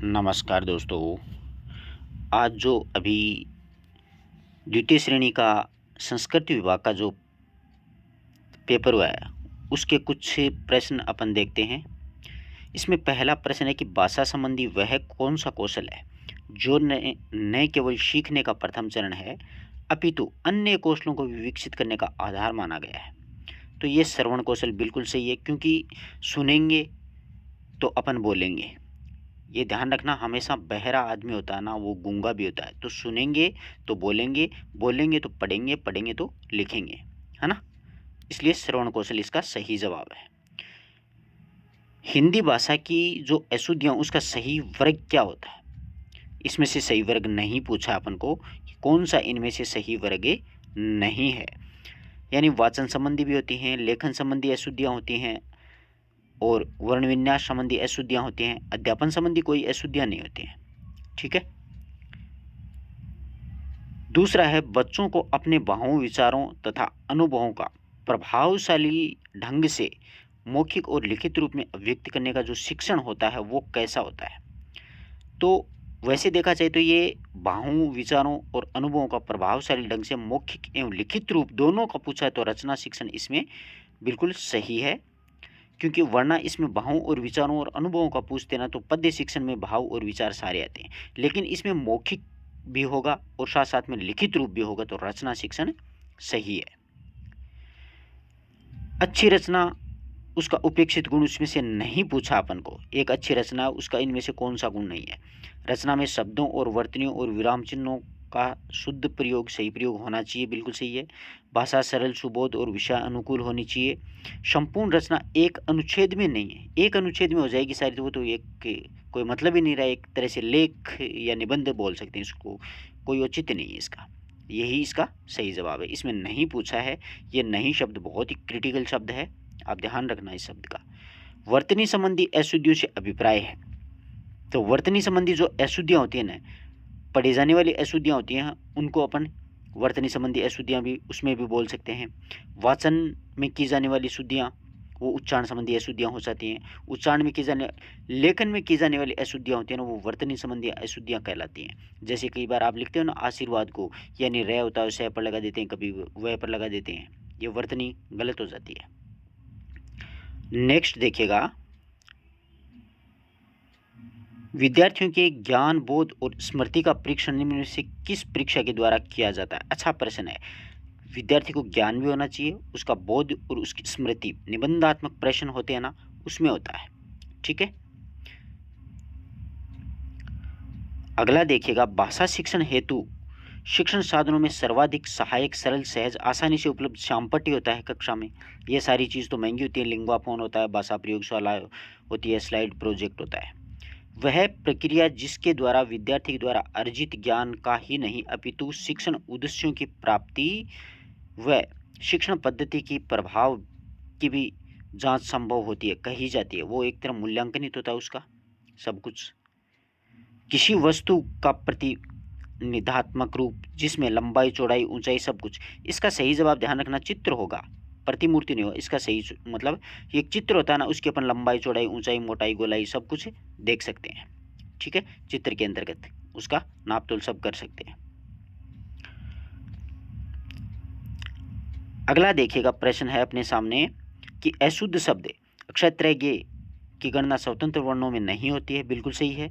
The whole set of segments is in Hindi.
नमस्कार दोस्तों। आज जो अभी द्वितीय श्रेणी का संस्कृत विभाग का जो पेपर हुआ है उसके कुछ प्रश्न अपन देखते हैं। इसमें पहला प्रश्न है कि भाषा संबंधी वह कौन सा कौशल है जो न केवल सीखने का प्रथम चरण है अपितु अन्य कौशलों को भी विकसित करने का आधार माना गया है। तो ये श्रवण कौशल बिल्कुल सही है, क्योंकि सुनेंगे तो अपन बोलेंगे। ये ध्यान रखना, हमेशा बहरा आदमी होता है ना, वो गूंगा भी होता है। तो सुनेंगे तो बोलेंगे, बोलेंगे तो पढ़ेंगे, पढ़ेंगे तो लिखेंगे, है ना। इसलिए श्रवण कौशल इसका सही जवाब है। हिंदी भाषा की जो अशुद्धियाँ उसका सही वर्ग क्या होता है? इसमें से सही वर्ग नहीं पूछा अपन को, कौन सा इनमें से सही वर्ग नहीं है। यानी वाचन संबंधी भी होती हैं, लेखन संबंधी अशुद्धियाँ होती हैं और वर्ण विन्यास संबंधी अशुद्धियाँ होती हैं। अध्यापन संबंधी कोई अशुद्धियाँ नहीं होती हैं। ठीक है। दूसरा है, बच्चों को अपने भावों, विचारों तथा अनुभवों का प्रभावशाली ढंग से मौखिक और लिखित रूप में अभिव्यक्त करने का जो शिक्षण होता है वो कैसा होता है? तो वैसे देखा जाए तो ये भावों, विचारों और अनुभवों का प्रभावशाली ढंग से मौखिक एवं लिखित रूप दोनों का पूछा है तो रचना शिक्षण इसमें बिल्कुल सही है। क्योंकि वरना इसमें भावों और विचारों और अनुभवों का पूछते ना तो पद्य शिक्षण में भाव और विचार सारे आते हैं, लेकिन इसमें मौखिक भी होगा और साथ साथ में लिखित रूप भी होगा तो रचना शिक्षण सही है। अच्छी रचना, उसका उपेक्षित गुण उसमें से नहीं पूछा अपन को। एक अच्छी रचना उसका इनमें से कौन सा गुण नहीं है? रचना में शब्दों और वर्तनियों और विराम चिन्हों का शुद्ध प्रयोग, सही प्रयोग होना चाहिए, बिल्कुल सही है। भाषा सरल, सुबोध और विषय अनुकूल होनी चाहिए। संपूर्ण रचना एक अनुच्छेद में नहीं है। एक अनुच्छेद में हो जाएगी सारी तो वो तो एक कोई मतलब ही नहीं रहा। एक तरह से लेख या निबंध बोल सकते हैं इसको, कोई औचित्य नहीं है इसका। यही इसका सही जवाब है। इसमें नहीं पूछा है। ये नहीं शब्द बहुत ही क्रिटिकल शब्द है, आप ध्यान रखना इस शब्द का। वर्तनी संबंधी अशुद्धियों से अभिप्राय है। तो वर्तनी संबंधी जो अशुद्धियाँ होती हैं ना, पढ़ी जाने वाली अशुद्धियाँ होती हैं, उनको अपन वर्तनी संबंधी अशुद्धियाँ भी उसमें भी बोल सकते हैं। वाचन में की जाने वाली शुद्धियाँ वो उच्चारण संबंधी अशुद्धियाँ हो जाती हैं। उच्चारण में की जाने, लेखन में की जाने वाली अशुद्धियाँ होती हैं ना, वो वर्तनी संबंधी अशुद्धियाँ कहलाती हैं। जैसे कई बार आप लिखते हो ना आशीर्वाद को, यानी रे होता है सह पर लगा देते हैं, कभी वह पर लगा देते हैं, ये वर्तनी गलत हो जाती है। नेक्स्ट देखिएगा, विद्यार्थियों के ज्ञान, बोध और स्मृति का परीक्षण निम्न में से किस परीक्षा के द्वारा किया जाता है? अच्छा प्रश्न है। विद्यार्थी को ज्ञान भी होना चाहिए, उसका बोध और उसकी स्मृति, निबंधात्मक प्रश्न होते हैं ना, उसमें होता है। ठीक है। अगला देखिएगा, भाषा शिक्षण हेतु शिक्षण साधनों में सर्वाधिक सहायक, सरल, सहज, आसानी से उपलब्ध श्यामपट्टी होता है कक्षा में। ये सारी चीज़ तो महंगी होती है। लिंगवा फोन होता है, भाषा प्रयोगशाला होती है, स्लाइड प्रोजेक्ट होता है। वह प्रक्रिया जिसके द्वारा विद्यार्थी के द्वारा अर्जित ज्ञान का ही नहीं अपितु शिक्षण उद्देश्यों की प्राप्ति व शिक्षण पद्धति की प्रभाव की भी जांच संभव होती है, कही जाती है। वो एक तरह मूल्यांकनित होता है उसका सब कुछ। किसी वस्तु का प्रतिनिधात्मक रूप जिसमें लंबाई, चौड़ाई, ऊंचाई सब कुछ। इसका सही जवाब ध्यान रखना चित्र होगा, प्रतिमूर्ति नहीं हो। इसका सही मतलब एक चित्र होता है ना, उसकी अपन लंबाई, चौड़ाई, ऊंचाई, मोटाई, गोलाई सब कुछ देख सकते हैं। ठीक है। चित्र के अंतर्गत उसका नाप तोल सब कर सकते हैं। अगला देखिएगा प्रश्न है अपने सामने कि अशुद्ध शब्द अक्षत्रय की गणना स्वतंत्र वर्णों में नहीं होती है, बिल्कुल सही है।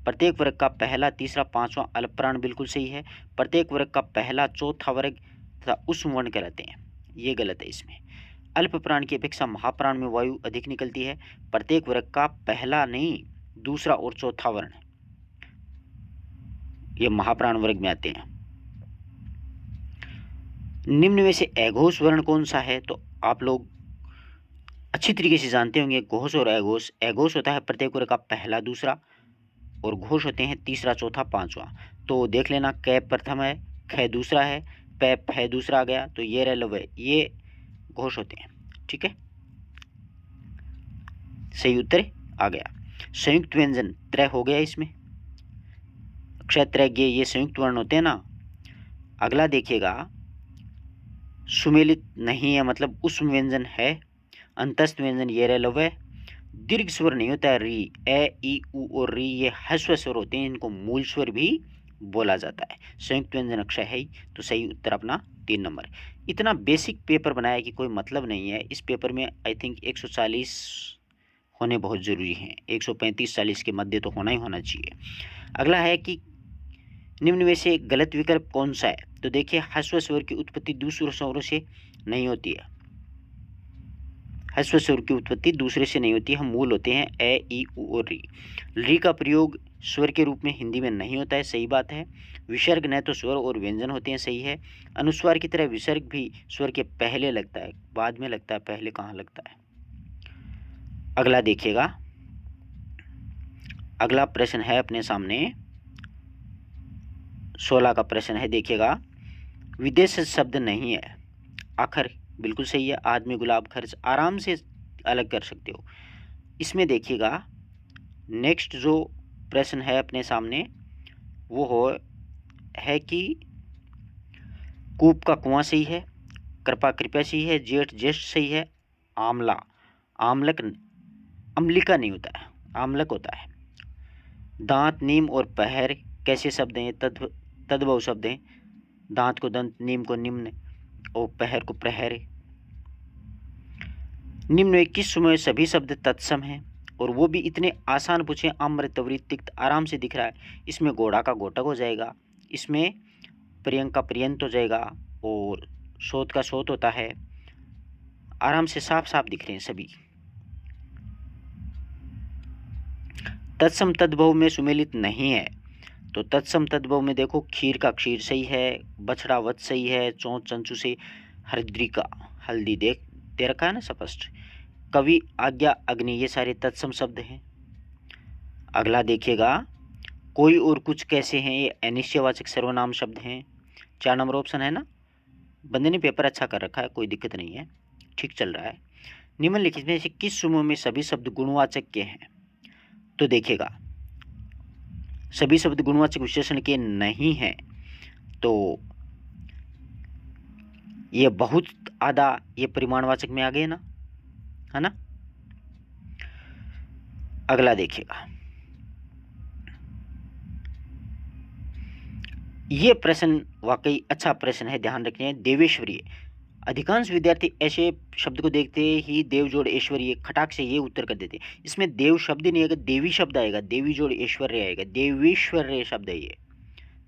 प्रत्येक वर्ग का पहला, तीसरा, पांचवा अल्प प्राण, बिल्कुल सही है। प्रत्येक वर्ग का पहला, चौथा वर्ग तथा उष्म वर्ण कहलाते हैं, ये गलत है। इसमें अल्प प्राण की अपेक्षा महाप्राण में वायु अधिक निकलती है। प्रत्येक वर्ग का पहला नहीं, दूसरा और चौथा वर्ण ये महाप्राण वर्ग में आते हैं। निम्न में से अघोष वर्ण कौन सा है? तो आप लोग अच्छी तरीके से जानते होंगे घोष और अघोष। अघोष होता है प्रत्येक वर्ग का पहला, दूसरा, और घोष होते हैं तीसरा, चौथा, पांचवा। तो देख लेना, कै प्रथम है, ख दूसरा है, पैप है दूसरा आ गया, तो ये रह ये घोष होते हैं। ठीक है, सही उत्तर आ गया। संयुक्त व्यंजन त्रय हो गया इसमें, क्षत्रज्ञ ये संयुक्त वर्ण होते हैं ना। अगला देखिएगा, सुमेलित नहीं है मतलब उष्म व्यंजन है। अंतस्थ व्यंजन ये रह लव है। दीर्घ स्वर नहीं होता है री, ए ई उ और री ये ह्रस्व स्वर होते हैं, इनको मूल स्वर भी बोला जाता है। संयुक्त व्यंजन अक्षय है, तो सही उत्तर अपना 3 नंबर। इतना बेसिक पेपर बनाया कि कोई मतलब नहीं है। इस पेपर में आई थिंक 140 होने बहुत ज़रूरी हैं, 135-40 के मध्य तो होना ही होना चाहिए। अगला है कि निम्न में से गलत विकल्प कौन सा है? तो देखिए, ह्रस्व स्वर की उत्पत्ति दूसरे स्वरों से नहीं होती है। ह्रस्व स्वर की उत्पत्ति दूसरे से नहीं होती है, हम मूल होते हैं ए ई उ और री। री का प्रयोग स्वर के रूप में हिंदी में नहीं होता है, सही बात है। विसर्ग न तो स्वर और व्यंजन होते हैं, सही है। अनुस्वार की तरह विसर्ग भी स्वर के पहले लगता है, बाद में लगता है, पहले कहाँ लगता है। अगला देखिएगा, अगला प्रश्न है अपने सामने 16 का प्रश्न है, देखिएगा। विदेश शब्द नहीं है, आखिर बिल्कुल सही है। आदमी, गुलाब, खर्च आराम से अलग कर सकते हो। इसमें देखिएगा, नेक्स्ट जो प्रश्न है अपने सामने वो है कि कूप का कुआं सही है, कृपा कृपया सही है, जेठ ज्येष्ठ सही है, आमला आमलक अम्लिका नहीं होता है, आमलक होता है। दांत, नीम और पहर कैसे शब्द हैं? तद्भव शब्द हैं। दांत को दंत, नीम को निम्न और पहर को प्रहर। निम्न में किस समय सभी शब्द तत्सम हैं? और वो भी इतने आसान पूछे, आम्र, तवरी, तिक्त आराम से दिख रहा है। इसमें घोड़ा का घोटक हो जाएगा, इसमें प्रियंक का प्रियंत हो जाएगा और सोत का सोत होता है। आराम से साफ साफ दिख रहे हैं सभी। तत्सम तद्भव में सुमेलित नहीं है, तो तत्सम तद्भव में देखो, खीर का क्षीर सही है, बछड़ा वत सही है, चौंच चंचू से हरद्री का हल्दी दे रखा है ना स्पष्ट। कवि, आज्ञा, अग्नि ये सारे तत्सम शब्द हैं। अगला देखिएगा, कोई और कुछ कैसे हैं, ये अनिश्चयवाचक सर्वनाम शब्द हैं। 4 नंबर ऑप्शन है ना। बंदे ने पेपर अच्छा कर रखा है, कोई दिक्कत नहीं है, ठीक चल रहा है। निम्नलिखित में से किस समूह में सभी शब्द गुणवाचक के हैं? तो देखिएगा, सभी शब्द गुणवाचक विशेषण के नहीं हैं, तो ये बहुत आधा ये परिमाणवाचक में आ गए ना, है ना। अगला देखिएगा, ये प्रश्न वाकई अच्छा प्रश्न है, ध्यान रखिए। देवेश्वरीय, अधिकांश विद्यार्थी ऐसे शब्द को देखते ही देव जोड़ ऐश्वर्य खटाक से ये उत्तर कर देते। इसमें देव शब्द नहीं आएगा, देवी शब्द आएगा, देवी जोड़ ऐश्वर्य आएगा, देवीश्वर्य शब्द है ये,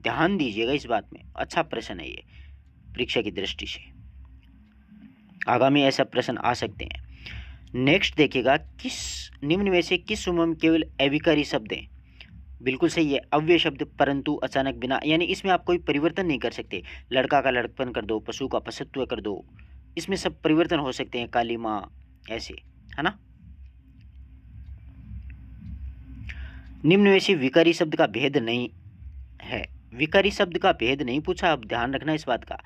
ध्यान दीजिएगा इस बात में। अच्छा प्रश्न है ये परीक्षा की दृष्टि से, आगामी ऐसा प्रश्न आ सकते हैं। नेक्स्ट देखिएगा, किस निम्न में से किस समूह में केवल अविकारी शब्द हैं? बिल्कुल सही है, अव्यय शब्द, परंतु, अचानक, बिना, यानी इसमें आप कोई परिवर्तन नहीं कर सकते। लड़का का लड़कपन कर दो, पशु का पशुत्व कर दो, इसमें सब परिवर्तन हो सकते हैं, काली माँ ऐसे, है ना। निम्न में से विकारी शब्द का भेद नहीं है, विकारी शब्द का भेद नहीं पूछा, अब ध्यान रखना इस बात का।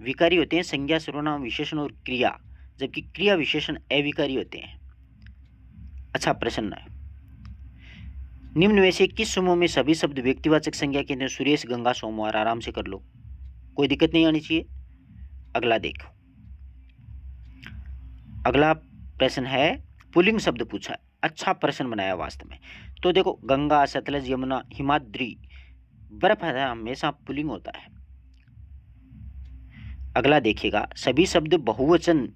विकारी होते हैं संज्ञा, सर्वनाम, विशेषण और क्रिया, जबकि क्रिया विशेषण अविकारी होते हैं। अच्छा प्रश्न है। निम्न में से किस समूह में सभी शब्द व्यक्तिवाचक संज्ञा के हैं? सुरेश, गंगा, सोमवार आराम से कर लो, कोई दिक्कत नहीं आनी चाहिए। अगला देखो, अगला प्रश्न है, पुल्लिंग शब्द पूछा, अच्छा प्रश्न बनाया वास्तव में। तो देखो, गंगा, सतलज, यमुना, हिमाद्री, बर्फ है हमेशा पुल्लिंग होता है। अगला देखिएगा, सभी शब्द बहुवचन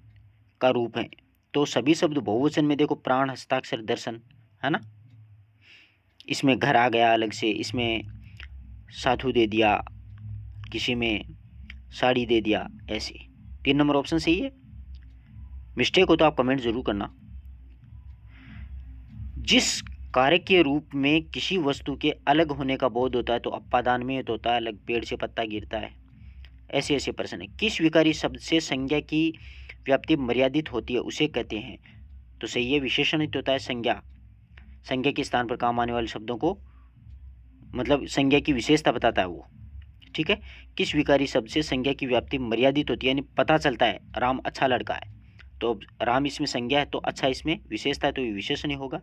का रूप है, तो सभी शब्द बहुवचन में देखो, प्राण, हस्ताक्षर, दर्शन, है ना। इसमें घर आ गया अलग से, इसमें साधु दे दिया, किसी में साड़ी दे दिया, ऐसे। 3 नंबर ऑप्शन सही है। मिस्टेक हो तो आप कमेंट जरूर करना। जिस कार्य के रूप में किसी वस्तु के अलग होने का बोध होता है, तो अपादान में तो होता है, अलग पेड़ से पत्ता गिरता है, ऐसे ऐसे प्रश्न है। किस विकारी शब्द से संज्ञा की व्याप्ति मर्यादित होती है, उसे कहते हैं? तो सही है, विशेषण होता है संज्ञा, संज्ञा के स्थान पर काम आने वाले शब्दों को, मतलब संज्ञा की विशेषता बताता है वो, ठीक है। किस विकारी शब्द से संज्ञा की व्याप्ति मर्यादित होती है, यानी पता चलता है राम अच्छा लड़का है, तो राम इसमें संज्ञा है, तो अच्छा इसमें विशेषता है, तो ये विशेषण ही होगा।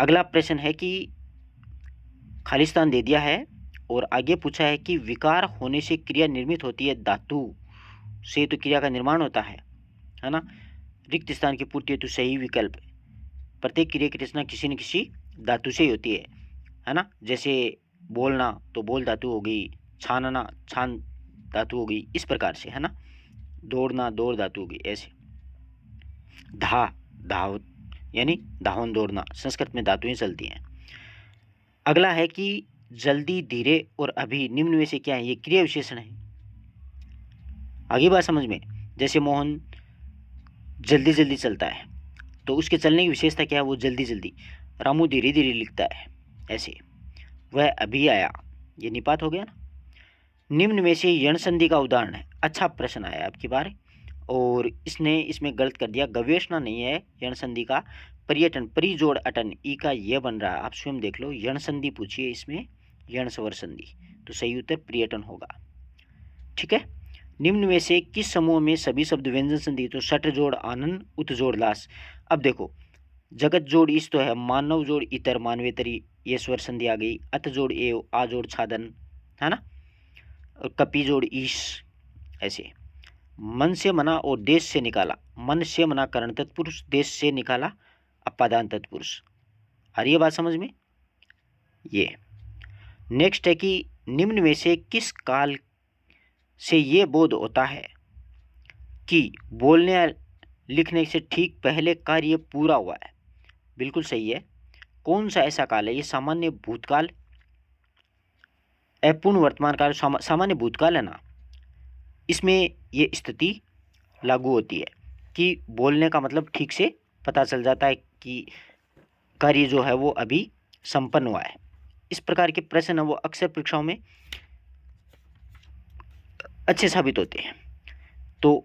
अगला प्रश्न है कि खालिस्तान दे दिया है और आगे पूछा है कि विकार होने से क्रिया निर्मित होती है, धातु से तो क्रिया का निर्माण होता है ना। रिक्त स्थान की पूर्ति हेतु सही विकल्प प्रत्येक क्रिया की रचना किसी न किसी धातु से ही होती है ना। जैसे बोलना तो बोल धातु हो गई, छानना छान धातु हो गई, इस प्रकार से, है ना। दौड़ना दौड़ धातु हो गई, ऐसे। धाव यानी धावन दौड़ना, संस्कृत में धातुएं चलती हैं। अगला है कि जल्दी, धीरे और अभी निम्न में से क्या है? ये क्रिया विशेषण है। आगे बात समझ में। जैसे मोहन जल्दी जल्दी चलता है, तो उसके चलने की विशेषता क्या है? वो जल्दी जल्दी। रामू धीरे धीरे लिखता है, ऐसे। वह अभी आया, ये निपात हो गया ना। निम्न में से यण संधि का उदाहरण है। अच्छा प्रश्न आया आपकी बार, और इसने इसमें गलत कर दिया। गवेषणा नहीं है यण संधि का, पर्यटन, परि जोड़ अटन, ई का ये बन रहा है, आप स्वयं देख लो। यण संधि पूछिए इसमें, यण स्वर संधि, तो सही उत्तर पर्यटन होगा। ठीक है। निम्न में से किस समूह में सभी शब्द व्यंजन संधि? तो सठ जोड़ आनंद, उत जोड़ लास। अब देखो, जगत जोड़ इस तो है, मानव जोड़ इतर, मानवेतरी, ये स्वर संधि आ गई। अत जोड़ एव, आ जोड़ छादन, है ना। और कपि जोड़ ईश, ऐसे। मन से मना और देश से निकाला, मन से मना करण तत्पुरुष, देश से निकाला अपादान तत्पुरुष। आ रही है बात समझ में? ये नेक्स्ट है कि निम्न में से किस काल से ये बोध होता है कि बोलने या लिखने से ठीक पहले कार्य पूरा हुआ है? बिल्कुल सही है। कौन सा ऐसा काल है? ये सामान्य भूतकाल, अपूर्ण वर्तमान काल, सामान्य भूतकाल है ना। इसमें ये स्थिति लागू होती है कि बोलने का मतलब ठीक से पता चल जाता है कि कार्य जो है वो अभी संपन्न हुआ है। इस प्रकार के प्रश्न वो अक्सर परीक्षाओं में अच्छे साबित होते हैं। तो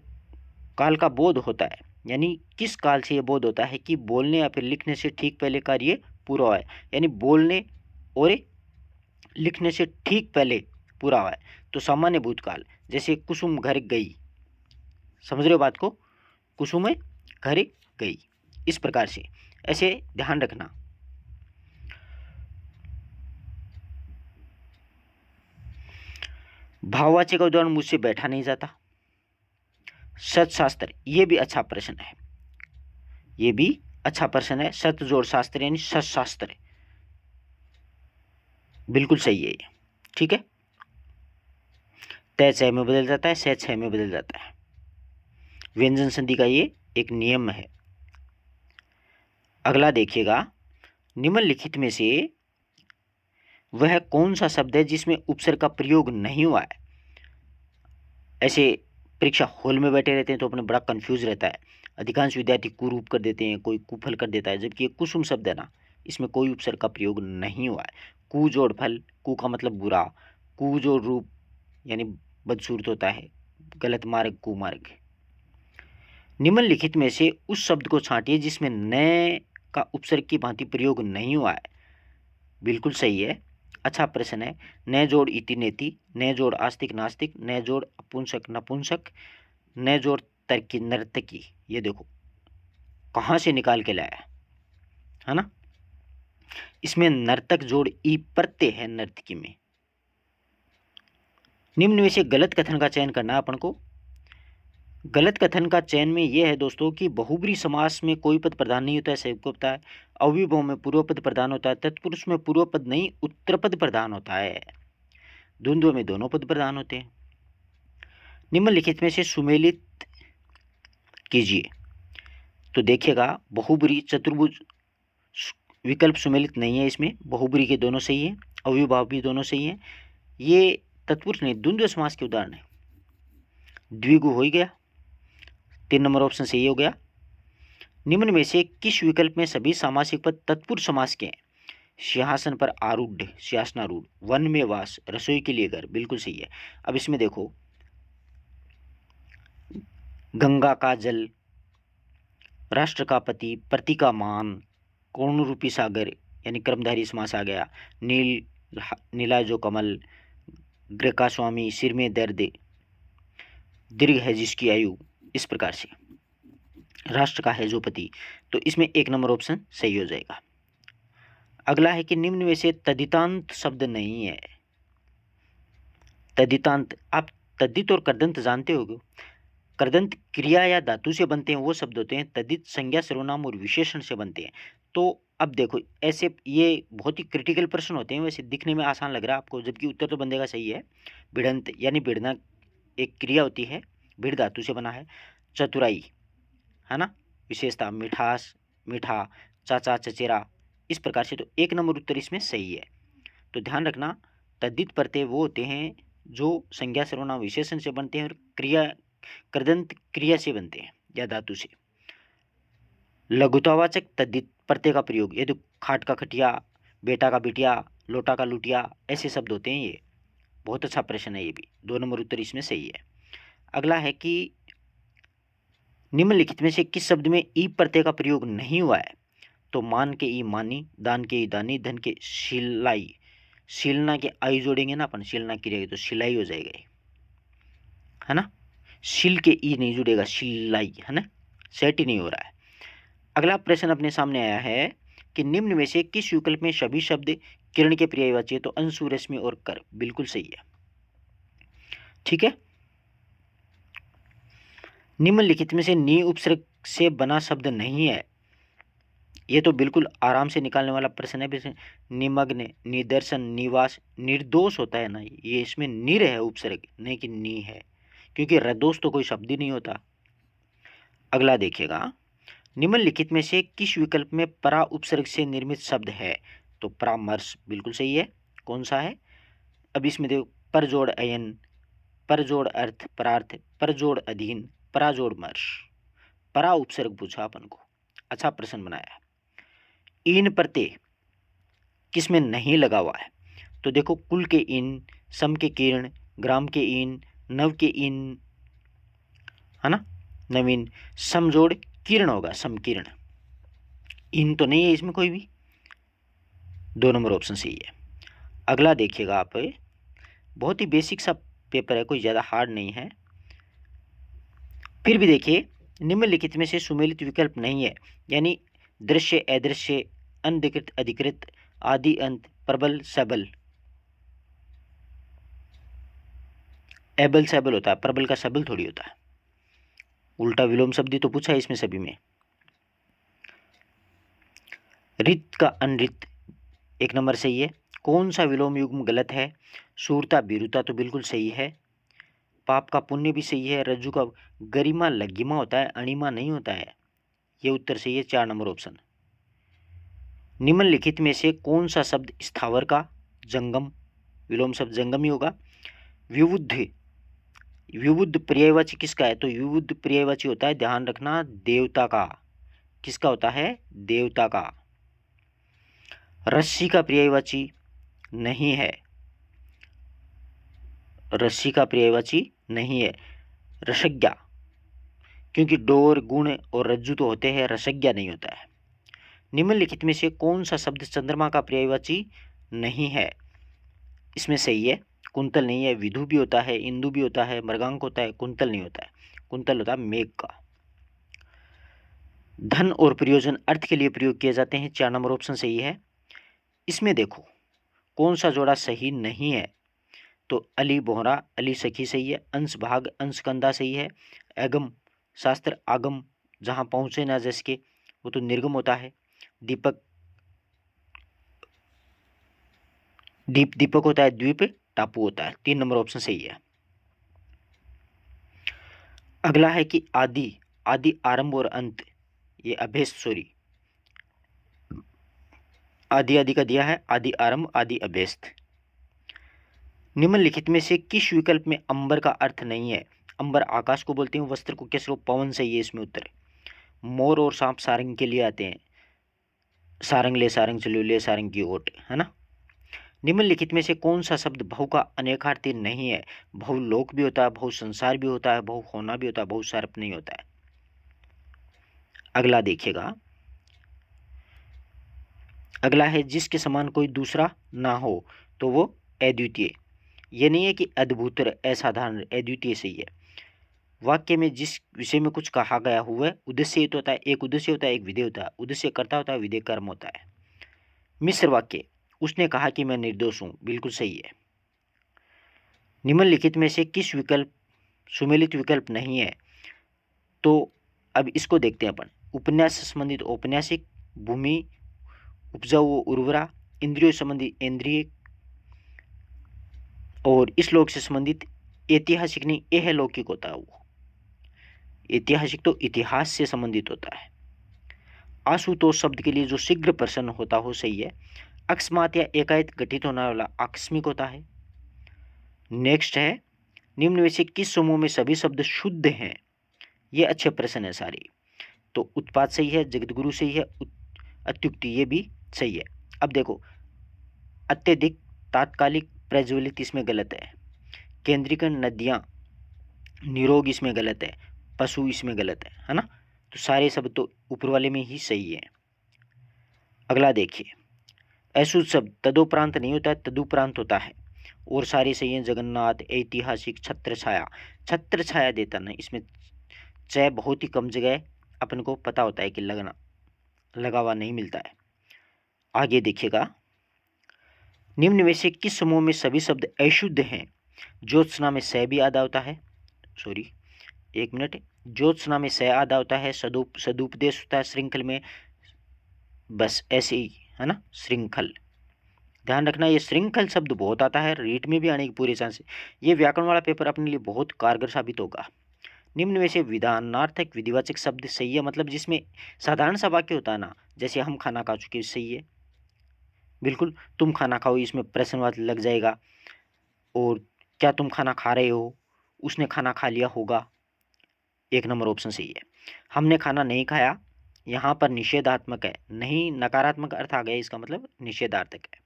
काल का बोध होता है, यानी किस काल से ये बोध होता है कि बोलने या फिर लिखने से ठीक पहले कार्य पूरा हुआ है, यानी बोलने और लिखने से ठीक पहले पूरा हुआ है। तो सामान्य भूतकाल, जैसे कुसुम घर गई, समझ रहे हो बात को? कुसुम घर गई, इस प्रकार से, ऐसे ध्यान रखना। भाववाचक का उदाहरण, मुझसे बैठा नहीं जाता। सतशास्त्र, ये भी अच्छा प्रश्न है, ये भी अच्छा प्रश्न है। सत जोड़ शास्त्र यानी सतशास्त्र, बिल्कुल सही है ये। ठीक है। तय छय में बदल जाता है, सह छय में बदल जाता है। व्यंजन संधि का ये एक नियम है। अगला देखिएगा, निम्नलिखित में से वह कौन सा शब्द है जिसमें उपसर्ग का प्रयोग नहीं हुआ है? ऐसे परीक्षा हॉल में बैठे रहते हैं तो अपने बड़ा कंफ्यूज रहता है। अधिकांश विद्यार्थी कुरूप कर देते हैं, कोई कुफल कर देता है, जबकि ये कुसुम शब्द है ना, इसमें कोई उपसर्ग का प्रयोग नहीं हुआ है। कु जोड़ फल, कु का मतलब बुरा, कु जोड़ रूप यानी बदसूरत होता है, गलत मार्ग, कुमार्ग। निम्नलिखित में से उस शब्द को छांटिए जिसमें न का उपसर्ग की भांति प्रयोग नहीं हुआ है। बिल्कुल सही है, अच्छा प्रश्न है। न जोड़ इति नेति, न जोड़ आस्तिक नास्तिक, न जोड़ अपुंसक नपुंसक, न जोड़ तर्की नर्तकी। ये देखो कहाँ से निकाल के लाया है ना। इसमें नर्तक जोड़ ई प्रत्यय है नर्तकी में। निम्न में से गलत कथन का चयन करना अपन को। गलत कथन का चयन में यह है दोस्तों कि बहुब्री समास में कोई पद प्रधान नहीं होता है, सबको पता है। अव्ययभाव में पूर्व पद प्रधान होता है, तत्पुरुष में पूर्व पद नहीं उत्तर पद प्रधान होता है, द्वंद्व में दोनों पद प्रधान होते हैं। निम्नलिखित में से सुमेलित कीजिए। तो देखिएगा, बहुब्री चतुर्भुज विकल्प सुमेलित नहीं है, इसमें बहुब्री के दोनों सही है, अव्ययभाव भी दोनों सही है। ये तत्पुरुष नहीं, द्वंद्व समास के उदाहरण है। द्विगु हो ही गया, 3 नंबर ऑप्शन सही हो गया। निम्न में से किस विकल्प में सभी सामासिक पद तत्पुरुष समास के हैं? सिंहासन पर आरूढ़, सिंहासनारूढ़, वन में वास, रसोई के लिए घर, बिल्कुल सही है। अब इसमें देखो, गंगा का जल, राष्ट्र का पति, प्रति का मान, कौन रूपी सागर यानी कर्मधारी समास आ गया। नीला जो कमल, गृह का स्वामी, सिर में दर्द, दीर्घ है जिसकी आयु, इस प्रकार से। राष्ट्र का है जो पति, तो इसमें 1 नंबर ऑप्शन सही हो जाएगा। अगला है कि निम्न में से तदितांत शब्द नहीं है। तदितांत, आप तद्दित और कर्दंत जानते होगे। कर्दंत क्रिया या धातु से बनते हैं, वो शब्द होते हैं। तद्दित संज्ञा, सर्वनाम और विशेषण से बनते हैं। तो अब देखो ऐसे ये बहुत ही क्रिटिकल प्रश्न होते हैं, वैसे दिखने में आसान लग रहा है आपको, जबकि उत्तर तो बंदे का सही है। भिड़ंत यानी भिड़ना एक क्रिया होती है, भिड़ धातु से बना है। चतुराई है ना, विशेषता, मिठास, मीठा, चाचा, चचेरा, इस प्रकार से। तो 1 नंबर उत्तर इसमें सही है। तो ध्यान रखना, तद्धित प्रत्यय वो होते हैं जो संज्ञा सर्वनाम विशेषण से बनते हैं और क्रिया कृदंत क्रिया से बनते हैं या धातु से। लघुतावाचक तद्धित प्रत्यय का प्रयोग, ये तो खाट का खटिया, बेटा का बिटिया, लोटा का लुटिया, ऐसे शब्द होते हैं ये। बहुत अच्छा प्रश्न है ये भी, 2 नंबर उत्तर इसमें सही है। अगला है कि निम्नलिखित में से किस शब्द में ई प्रत्यय का प्रयोग नहीं हुआ है? तो मान के ई मानी, दान के ई दानी, धन के शिलाई, शिलना के आई जोड़ेंगे ना अपन, शिलना क्रिया तो सिलाई हो जाएगा ये, है ना। शिल के ई नहीं जुड़ेगा, शिलाई, है ना, सेट ही नहीं हो रहा है। अगला प्रश्न अपने सामने आया है कि निम्न में से किस विकल्प में सभी शब्द किरण के पर्यायवाची है? तो अंशु, रश्मि और कर, बिल्कुल सही है। ठीक है, निम्नलिखित में से नी उपसर्ग से बना शब्द नहीं है, ये तो बिल्कुल आराम से निकालने वाला प्रश्न है। जैसे निमग्न, निदर्शन, निवास, निर्दोष होता है ना, ये इसमें निर है उपसर्ग, नहीं कि नी है, क्योंकि रदोष तो कोई शब्द ही नहीं होता। अगला देखिएगा, निम्नलिखित में से किस विकल्प में परा उपसर्ग से निर्मित शब्द है? तो परामर्श, बिल्कुल सही है। कौन सा है? अब इसमें देखो, पर जोड़ अयन, पर जोड़ अर्थ, परार्थ, पर जोड़ अधीन, परा जोड़ मर्श, परा उपसर्ग पूछा अपन को। अच्छा प्रश्न बनाया है। इन प्रत्यय किसमें नहीं लगा हुआ है? तो देखो, कुल के इन, सम के किरण, ग्राम के इन, नव के इन, है ना, नवीन, समजोड़ किरण होगा, समकिरण। इन तो नहीं है इसमें कोई भी, 2 नंबर ऑप्शन सही है। अगला देखिएगा आप, बहुत ही बेसिक सा पेपर है, कोई ज़्यादा हार्ड नहीं है। फिर भी देखिए, निम्नलिखित में से सुमेलित विकल्प नहीं है, यानी दृश्य, अदृश्य, अनधिकृत, अधिकृत, आदि, अंत, प्रबल, सबल। एबल सेबल होता है, प्रबल का सबल थोड़ी होता है। उल्टा विलोम शब्द तो पूछा है इसमें सभी में। रित का अनरित, 1 नंबर सही है। कौन सा विलोम युग्म गलत है? शूरता, बीरुता तो बिल्कुल सही है। पाप का पुण्य भी सही है। रज्जु का गरिमा लग्गिमा होता है, अणिमा नहीं होता है, ये उत्तर सही है, 4 नंबर ऑप्शन। निम्नलिखित में से कौन सा शब्द स्थावर का जंगम, विलोम शब्द जंगम ही होगा। विबुद्ध, विबुद्ध पर्यायवाची किसका है? तो विबुद्ध पर्यायवाची होता है, ध्यान रखना, देवता का। किसका होता है? देवता का। रस्सी का पर्यायवाची नहीं है, रस्सी का पर्यायवाची नहीं है, रसज्ञा, क्योंकि डोर, गुण और रज्जु तो होते हैं, रसज्ञा नहीं होता है। निम्नलिखित में से कौन सा शब्द चंद्रमा का पर्यायवाची नहीं है? इसमें सही है, कुंतल नहीं है। विधु भी होता है, इंदु भी होता है, मृगांक होता है, कुंतल नहीं होता है। कुंतल होता है मेघ का। धन और प्रयोजन अर्थ के लिए प्रयोग किए जाते हैं, 4 नंबर ऑप्शन सही है। इसमें देखो, कौन सा जोड़ा सही नहीं है? तो अली बोहरा, अली सखी सही है। अंश भाग, अंश कंधा सही है। एगम, शास्त्र, आगम, जहां पहुंचे ना जिसके, वो तो निर्गम होता है। दीपक, दीप दीपक होता है, द्वीप टापू होता है, 3 नंबर ऑप्शन सही है। अगला है कि आदि, आदि आरंभ और अंत, ये अभेस, सॉरी, आदि आदि का दिया है, आदि आरंभ, आदि अभ्यस्त। निम्नलिखित में से किस विकल्प में अंबर का अर्थ नहीं है? अंबर आकाश को बोलते हैं, वस्त्र को कैसे, पवन सही है इसमें उत्तर। मोर और सांप सारंग के लिए आते हैं, सारंग ले सारंग चलो ले सारंग की ओट, है ना। निम्नलिखित में से कौन सा शब्द बहु का अनेकार्थी नहीं है? बहु लोक भी होता है, बहु संसार भी होता है, बहु होना भी होता है, बहु सर्प नहीं होता है। अगला देखिएगा, अगला है जिसके समान कोई दूसरा ना हो, तो वो अद्वितीय। ये नहीं है कि अद्भुत, असाधारण, अद्वितीय सही है। वाक्य में जिस विषय में कुछ कहा गया हुआ है, उद्देश्य तो होता है, एक उद्देश्य होता है, एक विधेय होता है। उद्देश्य कर्ता होता है, विधेय कर्म होता है। मिश्र वाक्य, उसने कहा कि मैं निर्दोष हूं, बिल्कुल सही है। निम्नलिखित में से किस विकल्प सुमेलित विकल्प नहीं है? तो अब इसको देखते हैं अपन। उपन्यास से संबंधित औपन्यासिक, भूमि, उपजाऊ व उर्वरा, इंद्रियों संबंधी इंद्रिय, और इस लोक से संबंधित ऐतिहासिक नहीं, यह लौकिक होता है। वो ऐतिहासिक तो इतिहास से संबंधित होता है। आशुतोष शब्द के लिए जो शीघ्र प्रसन्न होता हो सही है। अकस्मात या एकाएक घटित होने वाला आकस्मिक होता है। नेक्स्ट है, निम्न में से किस समूह में सभी शब्द शुद्ध हैं? ये अच्छे प्रश्न है सारे। तो उत्पाद सही है, जगतगुरु सही है, अत्युक्ति ये भी सही है। अब देखो, अत्यधिक, तात्कालिक, प्रज्वलित इसमें गलत है। केंद्रीकरण, नदियां, निरोग इसमें गलत है। पशु इसमें गलत है ना। तो सारे शब्द तो ऊपर वाले में ही सही है। अगला देखिए, अशुद्ध शब्द तदुपरांत नहीं होता है, तदुपरांत होता है, और सारे सही हैं। जगन्नाथ, ऐतिहासिक, छत्र छाया, छत्र छाया देता नहीं, इसमें च बहुत ही कम जगह अपन को पता होता है कि लगना, लगा हुआ नहीं मिलता है। आगे देखिएगा, निम्न में से किस समूह में सभी शब्द अशुद्ध हैं? ज्योत्सना में स भी आधा होता है, सॉरी एक मिनट, ज्योत्सना में स आधा होता है, सदुपदेश होता है श्रृंखल में, बस ऐसे ही है ना, श्रृंखल। ध्यान रखना, ये श्रृंखल शब्द बहुत आता है, रीट में भी आने की पूरी चांस है। ये व्याकरण वाला पेपर अपने लिए बहुत कारगर साबित होगा। निम्न में से विधानार्थक विधिवाचक शब्द सही है, मतलब जिसमें साधारण सा वाक्य होता है ना, जैसे हम खाना खा चुके, सही है बिल्कुल। तुम खाना खाओ, इसमें प्रश्नवाची लग जाएगा। और क्या तुम खाना खा रहे हो, उसने खाना खा लिया होगा, एक नंबर ऑप्शन सही है। हमने खाना नहीं खाया, यहाँ पर निषेधात्मक है, नहीं नकारात्मक अर्थ आ गया, इसका मतलब निषेधार्थक है।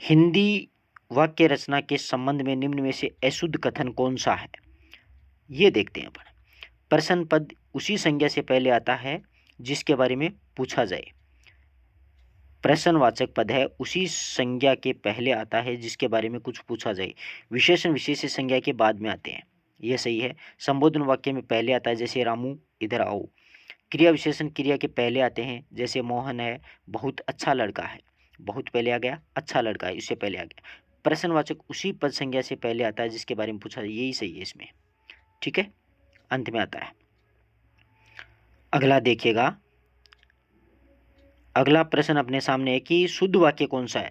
हिंदी वाक्य रचना के संबंध में निम्न में से अशुद्ध कथन कौन सा है? ये देखते हैं अपन। प्रश्न पद उसी संज्ञा से पहले आता है जिसके बारे में पूछा जाए। प्रश्नवाचक पद है, उसी संज्ञा के पहले आता है जिसके बारे में कुछ पूछा जाए। विशेषण विशेष संज्ञा के बाद में आते हैं, यह सही है। संबोधन वाक्य में पहले आता है, जैसे रामू इधर आओ। क्रिया विशेषण क्रिया के पहले आते हैं, जैसे मोहन है, बहुत अच्छा लड़का है, बहुत पहले आ गया, अच्छा लड़का है इससे पहले आ गया। प्रश्नवाचक उसी पद संज्ञा से पहले आता है जिसके बारे में पूछा जाए, यही सही है इसमें, ठीक है, अंत में आता है। अगला देखिएगा, अगला प्रश्न अपने सामने है कि शुद्ध वाक्य कौन सा है?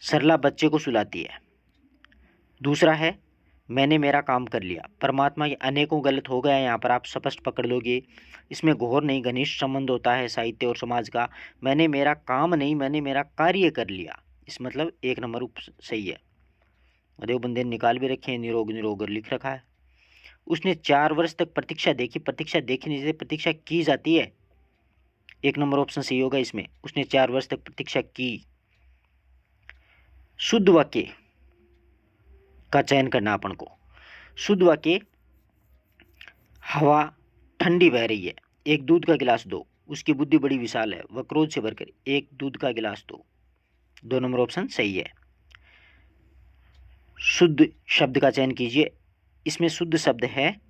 सरला बच्चे को सुलाती है। दूसरा है, मैंने मेरा काम कर लिया। परमात्मा के अनेकों गलत हो गया, यहाँ पर आप स्पष्ट पकड़ लोगे। इसमें घोर नहीं, घनिष्ठ संबंध होता है साहित्य और समाज का। मैंने मेरा काम नहीं, मैंने मेरा कार्य कर लिया, इस मतलब एक नंबर सही है। देव बंदे निकाल भी रखे हैं, निरोग निरोग लिख रखा है। उसने 4 वर्ष तक प्रतीक्षा देखी, प्रतीक्षा देखने से प्रतीक्षा की जाती है, एक नंबर ऑप्शन सही होगा इसमें। उसने 4 वर्ष तक प्रतीक्षा की। शुद्ध वाक्य का चयन करना अपन को। शुद्ध वाक्य, हवा ठंडी बह रही है, एक दूध का गिलास दो, उसकी बुद्धि बड़ी विशाल है, वह क्रोध से भरकर एक दूध का गिलास दो, 2 नंबर ऑप्शन सही है। शुद्ध शब्द का चयन कीजिए। इसमें शुद्ध शब्द है,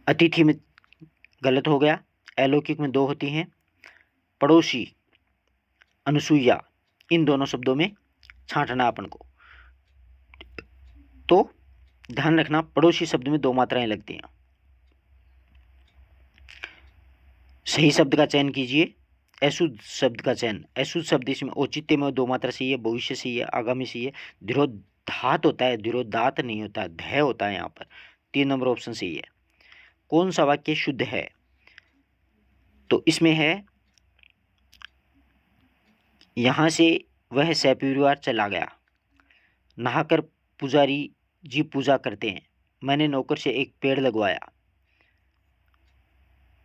अतिथि में गलत हो गया, अलौकिक में 2 होती हैं, पड़ोसी, अनुसुईया, इन दोनों शब्दों में छांटना अपन को। तो ध्यान रखना, पड़ोसी शब्द में 2 मात्राएं लगती हैं। सही शब्द का चयन कीजिए। अशुद्ध शब्द का चयन, अशुद्ध शब्द इसमें औचित्य में 2 मात्रा सही है, भविष्य सही है, आगामी सही है, धिरोधात होता है, धिरोदात नहीं होता है, धय होता है यहाँ पर, 3 नंबर ऑप्शन सही है। कौन सा वाक्य शुद्ध है? तो इसमें है, यहां से वह सपरिवार चला गया, नहाकर पुजारी जी पूजा करते हैं, मैंने नौकर से एक पेड़ लगवाया,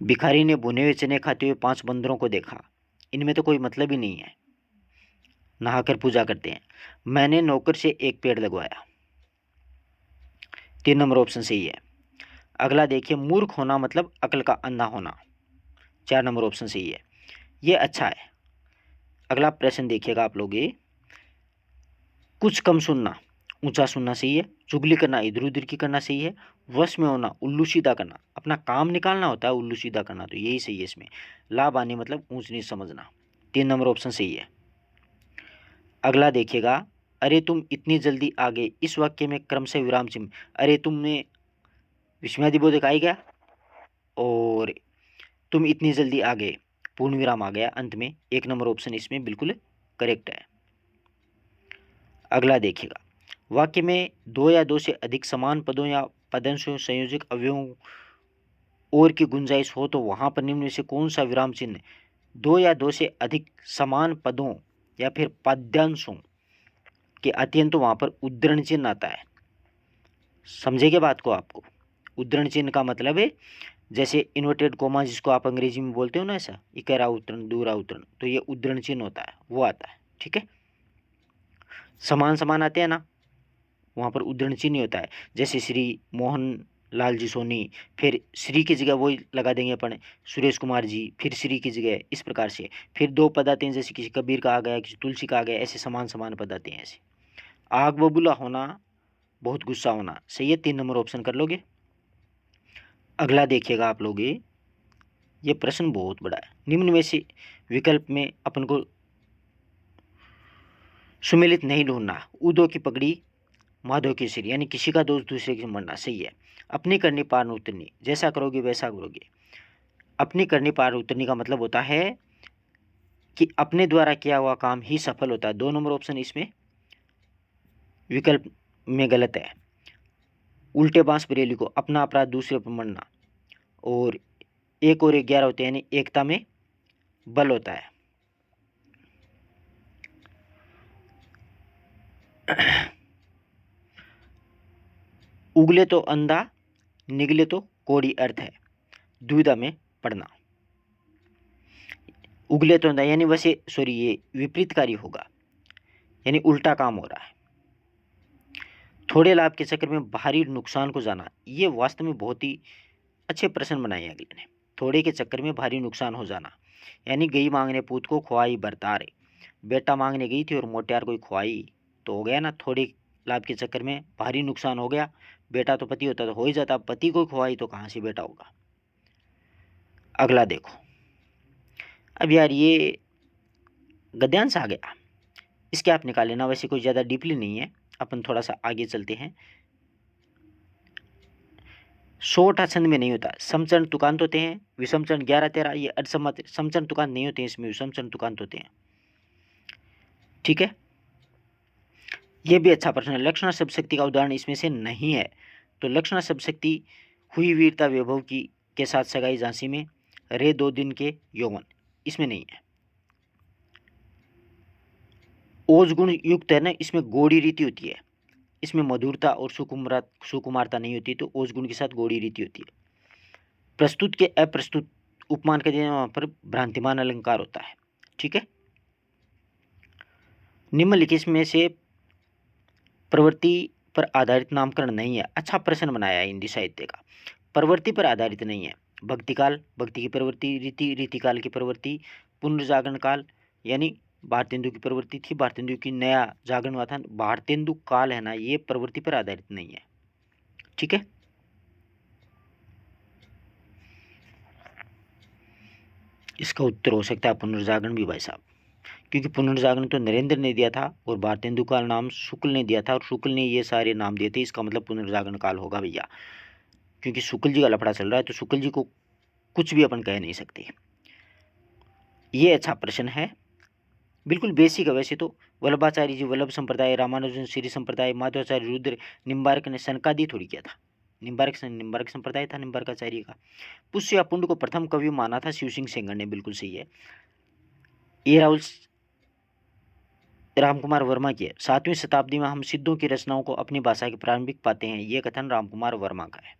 भिखारी ने भुने हुए चने खाते हुए 5 बंदरों को देखा। इनमें तो कोई मतलब ही नहीं है, नहाकर पूजा करते हैं, मैंने नौकर से एक पेड़ लगवाया, 3 नंबर ऑप्शन सही है। अगला देखिए, मूर्ख होना मतलब अकल का अंधा होना, 4 नंबर ऑप्शन सही है, ये अच्छा है। अगला प्रश्न देखिएगा आप लोग, ये कुछ कम सुनना, ऊंचा सुनना सही है, चुगली करना, इधर उधर की करना सही है, वश में होना, उल्लू सीधा करना, अपना काम निकालना होता है उल्लू सीधा करना, तो यही सही है इसमें। लाभ आने मतलब ऊंच नीच समझना, 3 नंबर ऑप्शन सही है। अगला देखिएगा, अरे तुम इतनी जल्दी आ गए, इस वाक्य में क्रमशः विराम चिन्ह, अरे तुमने विस्मयादिबोधक आएगा और तुम इतनी जल्दी आ गए, पूर्ण विराम आ गया अंत में। 1 नंबर ऑप्शन इसमें बिल्कुल करेक्ट है। अगला देखिएगा, वाक्य में 2 या 2 से अधिक समान पदों या पदंशों संयोजक अवयवों और की गुंजाइश हो तो वहां पर निम्न में से कौन सा विराम चिन्ह 2 या 2 से अधिक समान पदों या फिर पद्यांशों के अत्यंत, तो वहां पर उद्धरण चिन्ह आता है। समझेंगे बात को आपको। उद्धरण चिन्ह का मतलब है जैसे इन्वर्टेड कोमा जिसको आप अंग्रेजी में बोलते हो ना, ऐसा इकरा उद्धरण दूरा उद्धरण, तो ये उद्धरण चिन्ह होता है, वो आता है। ठीक है, समान समान आते हैं ना, वहां पर उद्धरण चिन्ह होता है। जैसे श्री मोहन लाल जी सोनी, फिर श्री की जगह वही लगा देंगे अपन सुरेश कुमार जी, फिर श्री की जगह, इस प्रकार से। फिर 2 पद आते हैं, जैसे किसी कबीर का आ गया, किसी तुलसी का आ गया, ऐसे समान समान पद आते हैं। ऐसे आग बबूला होना, बहुत गुस्सा होना, सही है। 3 नंबर ऑप्शन कर लोगे। अगला देखिएगा आप लोग, ये प्रश्न बहुत बड़ा है। निम्न में से विकल्प में अपन को सुमेलित नहीं ढूंढना। उदो की पगड़ी माधव की सिर, यानी किसी का दोष दूसरे की मरना, सही है। अपनी करनी पार न उतरनी, जैसा करोगे वैसा करोगे। अपनी करनी पार उतरनी का मतलब होता है कि अपने द्वारा किया हुआ काम ही सफल होता है। 2 नंबर ऑप्शन इसमें विकल्प में गलत है। उल्टे बांस बरेली को अपना अपराध दूसरे पर मरना, और 1 और 11 होते हैं, यानी एकता में बल होता है। उगले तो अंधा, निगले तो कोड़ी अर्थ है, दुविधा में पड़ना। उगले तो अंधा यानी वैसे सॉरी ये विपरीतकारी होगा, यानी उल्टा काम हो रहा है। थोड़े लाभ के चक्कर में भारी नुकसान को जाना, ये वास्तव में बहुत ही अच्छे प्रश्न बनाए अगले ने। थोड़े के चक्कर में भारी नुकसान हो जाना, यानी गई मांगने पूत को खुआई बरतार। बेटा मांगने गई थी और मोटियार कोई खुआई, तो हो गया ना, थोड़े लाभ के चक्कर में भारी नुकसान हो गया। बेटा तो पति होता तो हो ही जाता, पति को खुआई तो कहाँ से बेटा होगा। अगला देखो, अब यार ये गद्यांश आ गया, इसके आप निकाल लेना, वैसे कोई ज़्यादा डीपली नहीं है। अपन थोड़ा सा आगे चलते हैं। 100 छंद में नहीं होता, समचरण तुकांत होते हैं, विषमचरण 11 13, ये अर्धसम्मत समचरण तुकांत नहीं होते हैं, इसमें विषमचरण तुकांत होते हैं। ठीक है, ये भी अच्छा प्रश्न है। लक्षणा शब्द शक्ति का उदाहरण इसमें से नहीं है, तो लक्षणा शब्द शक्ति हुई वीरता वैभव की के साथ सगाई झांसी में, रे 2 दिन के यौवन, इसमें नहीं है। ओज गुण युक्त है ना, इसमें गोड़ी रीति होती है, इसमें मधुरता और सुकुमारता नहीं होती, तो ओज गुण के साथ गोड़ी रीति होती है। प्रस्तुत के अप्रस्तुत उपमान के वहां पर भ्रांतिमान अलंकार होता है। ठीक है, निम्नलिखित में से प्रवृत्ति पर आधारित नामकरण नहीं है। अच्छा प्रश्न बनाया है हिंदी साहित्य का। प्रवृत्ति पर आधारित नहीं है। भक्तिकाल, भक्ति की प्रवृत्ति, रीति, रीतिकाल की प्रवृत्ति, पुनर्जागरण काल, यानी भारतेंदु की प्रवृत्ति थी, भारतेंदु की नया जागरण हुआ था, भारतेंदु काल है ना, ये प्रवृत्ति पर आधारित नहीं है। ठीक है, इसका उत्तर हो सकता है पुनर्जागरण भी भाई साहब, क्योंकि पुनर्जागरण तो नरेंद्र ने दिया था और भारतेंदु का नाम शुक्ल ने दिया था, और शुक्ल ने ये सारे नाम दिए थे, इसका मतलब पुनर्जागरण काल होगा भैया, क्योंकि शुक्ल जी का लफड़ा चल रहा है, तो शुक्ल जी को कुछ भी अपन कह नहीं सकते। ये अच्छा प्रश्न है, बिल्कुल बेसिक है वैसे तो। वल्लभाचार्य जी वल्लभ संप्रदाय, रामानुजन श्री संप्रदाय, माधवाचार्य रुद्र, निम्बार्क ने सनकादि थोड़ी किया था। निम्बार्क संप्रदाय था निम्बार्काचार्य का। पुष्य या पुंड को प्रथम कवि माना था शिव सिंह सेंगर ने, बिल्कुल सही है। ये रामकुमार वर्मा की है। 7वीं शताब्दी में हम सिद्धों की रचनाओं को अपनी भाषा के प्रारंभिक पाते हैं, ये कथन रामकुमार वर्मा का है।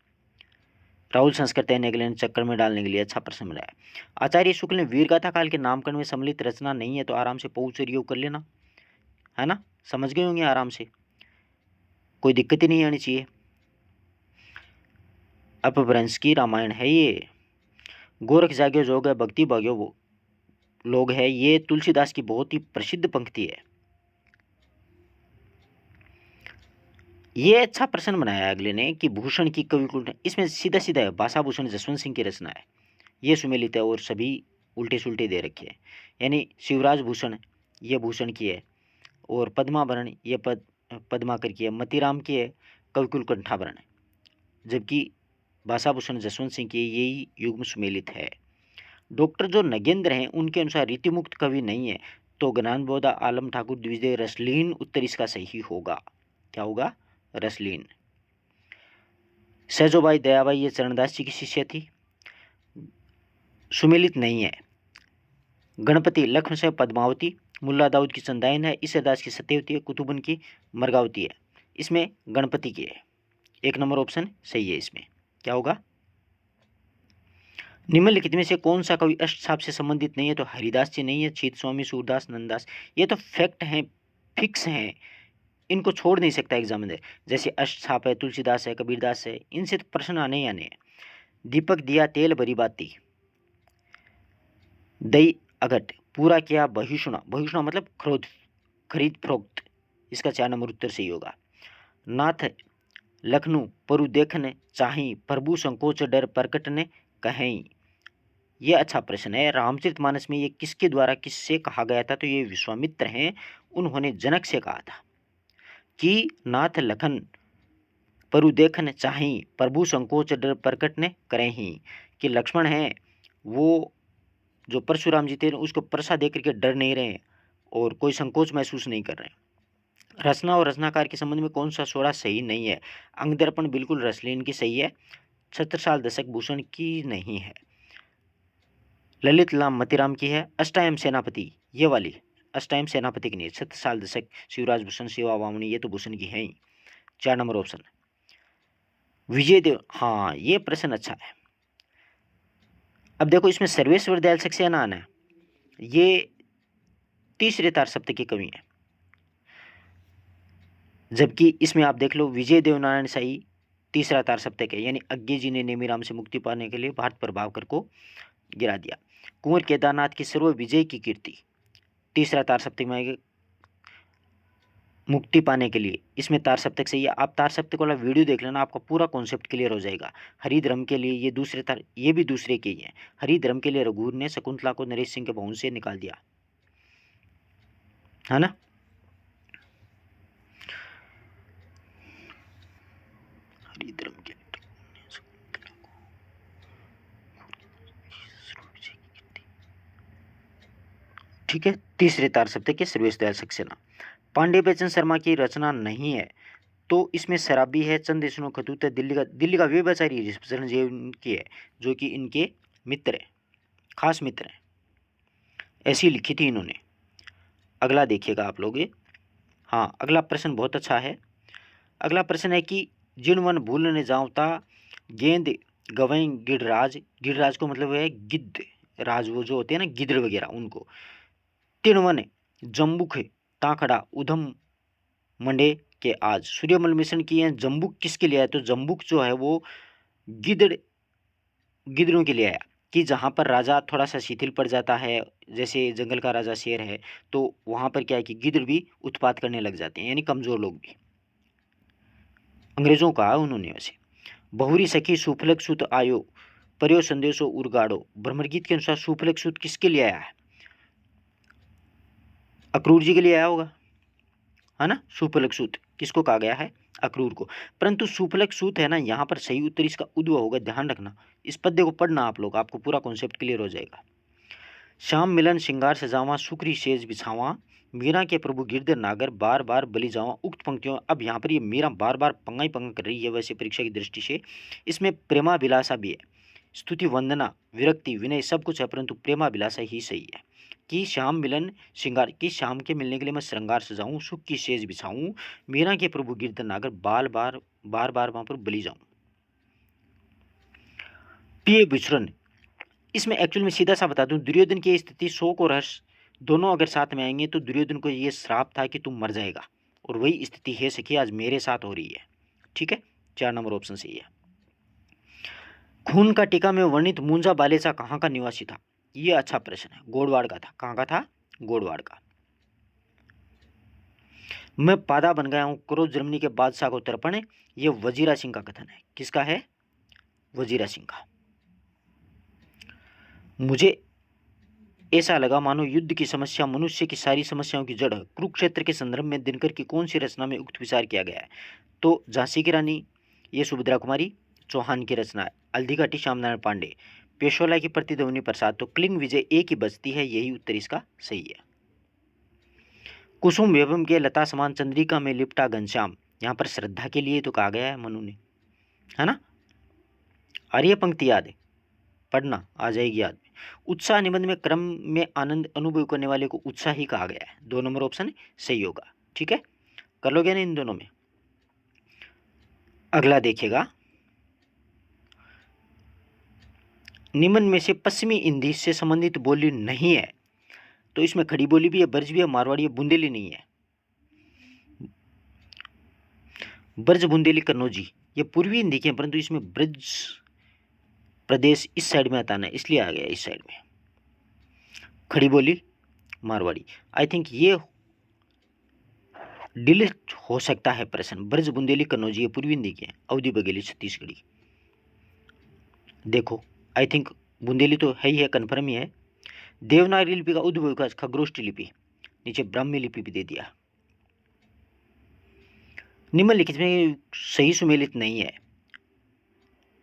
राहुल संस्कृत तैरने के लिए चक्कर में डालने के लिए अच्छा प्रश्न बनाया। आचार्य शुक्ल ने वीरगाथा काल के नामकरण में सम्मिलित रचना नहीं है, तो आराम से पहुँच योग कर लेना, है ना, समझ गए होंगे आराम से, कोई दिक्कत ही नहीं आनी चाहिए। अपभ्रंश की रामायण है ये। गोरख जाग्यो जोग है भक्ति भाग्यो वो लोग है, ये तुलसीदास की बहुत ही प्रसिद्ध पंक्ति है। ये अच्छा प्रश्न बनाया अगले ने कि भूषण की कवि कुल, इसमें सीधा सीधा है भाषा भूषण जसवंत सिंह की रचना है, ये सुमेलित है, और सभी उल्टे सुल्टे दे रखे हैं। यानी शिवराज भूषण ये भूषण की है, और पद्माभरण ये पद्माकर की है, मतीराम की है कविकुल कंठाभरण, जबकि भाषाभूषण जसवंत सिंह की यही युग्म सुमेलित है। डॉक्टर जो नगेंद्र हैं उनके अनुसार रीतिमुक्त कवि नहीं है, तो ज्ञानबोधा, आलम ठाकुर, द्विजय, रसलीन उत्तर इसका सही होगा। क्या होगा? रसलीन। सहजोबाई दयाबाई ये चरणदास जी की शिष्य थी। सुमेलित नहीं है। गणपति लक्ष्मण साहब पद्मावती, मुल्ला दाऊद की चंदायन है, ईसरदास की सत्यवती है, कुतुबन की मरगावती है। इसमें गणपति की है। 1 नंबर ऑप्शन सही है। इसमें क्या होगा? निम्नलिखित में से कौन सा कवि अष्टछाप से संबंधित नहीं है? तो हरिदास जी नहीं है, चित स्वामी, सूरदास, नंददास। ये तो फैक्ट हैं, फिक्स हैं, इनको छोड़ नहीं सकता एग्जामिनर। जैसे अष्टछाप है, तुलसीदास है, कबीरदास है, इनसे तो प्रश्न आने ही आने हैं। दीपक दिया तेल भरी बाती, दई अघट, पूरा किया बहिष्णा, बहिष्णा मतलब खरीद फरोख्त, इसका 4 नंबर उत्तर सही होगा। नाथ लखनऊ परु देखन चाही, प्रभु संकोच डर प्रकट ने कहें। यह अच्छा प्रश्न है। रामचरितमानस में ये किसके द्वारा किससे कहा गया था? तो ये विश्वामित्र हैं, उन्होंने जनक से कहा था कि नाथ लखन परु देखन चाही, प्रभु संकोच डर प्रकट ने करें, कि लक्ष्मण हैं वो जो परशुराम जी थे उसको परसा दे करके डर नहीं रहे और कोई संकोच महसूस नहीं कर रहे। रचना और रचनाकार के संबंध में कौन सा सोड़ा सही नहीं है? अंग दर्पण बिल्कुल रसलीन की सही है, छत्रसाल दशक भूषण की नहीं है, ललित लाम मतीराम की है, अष्टायम सेनापति ये वाली अष्टायम सेनापति की नहीं है, छत्रसाल दशक शिवराज भूषण, सेवा वामनी ये तो भूषण की है ही। 4 नंबर ऑप्शन। विजय देव, हाँ ये प्रश्न अच्छा है। अब देखो इसमें सर्वेश्वर दयाल सक्सेना आना है, ये तीसरे तार सप्तक के कवि हैं, जबकि इसमें आप देख लो विजय देवनारायण शाही तीसरा तार सप्तक है, यानी अज्ञे जी ने नेमीराम से मुक्ति पाने के लिए भारत पर भावकर को गिरा दिया। कुंवर केदारनाथ की सर्व विजय की कीर्ति तीसरा तार सप्तक में आएगा, मुक्ति पाने के लिए। इसमें तार सप्तक से आप तार सप्तक वाला वीडियो देख लेना, आपका पूरा कॉन्सेप्ट क्लियर हो जाएगा। हरिधर्म के लिए ये दूसरे तार, ये भी दूसरे के ही है। हरिधर्म के लिए रघुवीर ने शकुंतला को नरेश सिंह के भवन से निकाल दिया, है ना। हरिधर्म के ठीक है, तीसरे तार सप्तक के सर्वेश दयाल सक्सेना। पांडे बेचन शर्मा की रचना नहीं है, तो इसमें शराबी है, चंद देशनों खतूत है, दिल्ली का व्यभिचारी चिरंजीव की है, जो कि इनके मित्र है, खास मित्र हैं, ऐसी लिखी थी इन्होंने। अगला देखिएगा आप लोग। हाँ अगला प्रश्न बहुत अच्छा है। अगला प्रश्न है कि जिन वन भूलने जाऊता गेंद गवई गिडराज, गिडराज को मतलब है गिद्ध राज, वो जो होते हैं ना गिद्ध वगैरह, उनको। तिणवन जम्बुक ताखड़ा उधम मंडे के आज, सूर्यमल मिश्रण की है। जम्बुक किसके लिए आया? तो जम्बुक जो है वो गिदड़ों के लिए आया, कि जहाँ पर राजा थोड़ा सा शिथिल पड़ जाता है, जैसे जंगल का राजा शेर है, तो वहाँ पर क्या है कि गिदड़ भी उत्पात करने लग जाते हैं, यानी कमजोर लोग भी। अंग्रेजों का उन्होंने वैसे। बहुरी सखी सुफलक सुत आयो, पर्यो संदेशो उर्गाड़ो, ब्रह्मगीत के अनुसार सुफलक सुत किसके लिए आया है? अक्रूर जी के लिए आया होगा, है ना। सुफलक सूत किसको कहा गया है? अक्रूर को। परंतु सुफलक सूत है ना, यहाँ पर सही उत्तर इसका उद्व होगा, ध्यान रखना। इस पद्य को पढ़ना आप लोग, आपको पूरा कॉन्सेप्ट क्लियर हो जाएगा। श्याम मिलन श्रृंगार सजावा, सुक्री सेज बिछावा, मीरा के प्रभु गिरधर नागर, बार बार बलि जावा। उक्त पंक्तियों, अब यहाँ पर ये मीरा बार बार पंगा ही पंगा कर रही है वैसे परीक्षा की दृष्टि से। इसमें प्रेमाभिलाषा भी है, स्तुति वंदना विरक्ति विनय सब कुछ है, परंतु प्रेमाभिलाषा ही सही है। कि श्याम मिलन श्रृंगार, कि श्याम के मिलने के लिए मैं श्रृंगार सजाऊं, सुख की सेज बिछाऊं, मीरा के प्रभु गिरधर नागर, बार बार वहां पर बलि जाऊं। प्रिय विचरण, इसमें एक्चुअल में सीधा सा बता दूं, दुर्योधन की स्थिति शोक और हर्ष दोनों अगर साथ में आएंगे तो दुर्योधन को ये श्राप था कि तुम मर जाएगा, और वही स्थिति है सखी आज मेरे साथ हो रही है। ठीक है, 4 नंबर ऑप्शन सही है। खून का टीका में वर्णित मुंजा बालेचा कहाँ का निवासी था? ये अच्छा प्रश्न है। गोडवाड़ का था। कहाँ का था? गोडवाड़ का। मैं पादा बन गया हूं, क्रोध जर्मनी के बादशाह को तर्पण, ये वजीरा सिंह का कथन है। किसका है? वजीरा सिंह का। मुझे ऐसा लगा मानो युद्ध की समस्या मनुष्य की सारी समस्याओं की जड़ है। कुरुक्षेत्र के संदर्भ में दिनकर की कौन सी रचना में उक्त विचार किया गया है? तो झांसी की रानी ये सुभद्रा कुमारी चौहान की रचना है। हल्दी घाटी श्याम नारायण पांडे। पेशोला की प्रतिध्वनि प्रसाद, तो क्लिंग विजय ए की बजती है, यही उत्तर इसका सही है। कुसुम वेवम के लता समान चंद्रिका में लिपटा घनश्याम, यहाँ पर श्रद्धा के लिए तो कहा गया है मनु ने, है ना। और ये पंक्ति याद है, पढ़ना आ जाएगी याद में। उत्साह निबंध में क्रम में आनंद अनुभव करने वाले को उत्साही कहा गया है, 2 नंबर ऑप्शन सही होगा। ठीक है, कर लोगे ना इन दोनों में। अगला देखिएगा, निम्न में से पश्चिमी हिंदी से संबंधित बोली नहीं है, तो इसमें खड़ी बोली भी है, ब्रज भी है, मारवाड़ी है, बुंदेली नहीं है। ब्रज, बुंदेली, कन्नौजी ये पूर्वी हिंदी के हैं, परंतु इसमें ब्रज प्रदेश इस साइड में आता ना, इसलिए आ गया इस साइड में। खड़ी बोली मारवाड़ी, आई थिंक ये डिलीट हो सकता है प्रश्न। ब्रज, बुंदेली, कन्नौजी ये पूर्वी हिंदी के हैं, अवधी, बघेली, छत्तीसगढ़ी। देखो आई थिंक बुंदेली तो है ही है, कन्फर्म ही है। देवनागरी लिपि का उद्भव का खगोष्ठी लिपि, नीचे ब्राह्मी लिपि भी दे दिया। निम्नलिखित में सही सुमेलित नहीं है,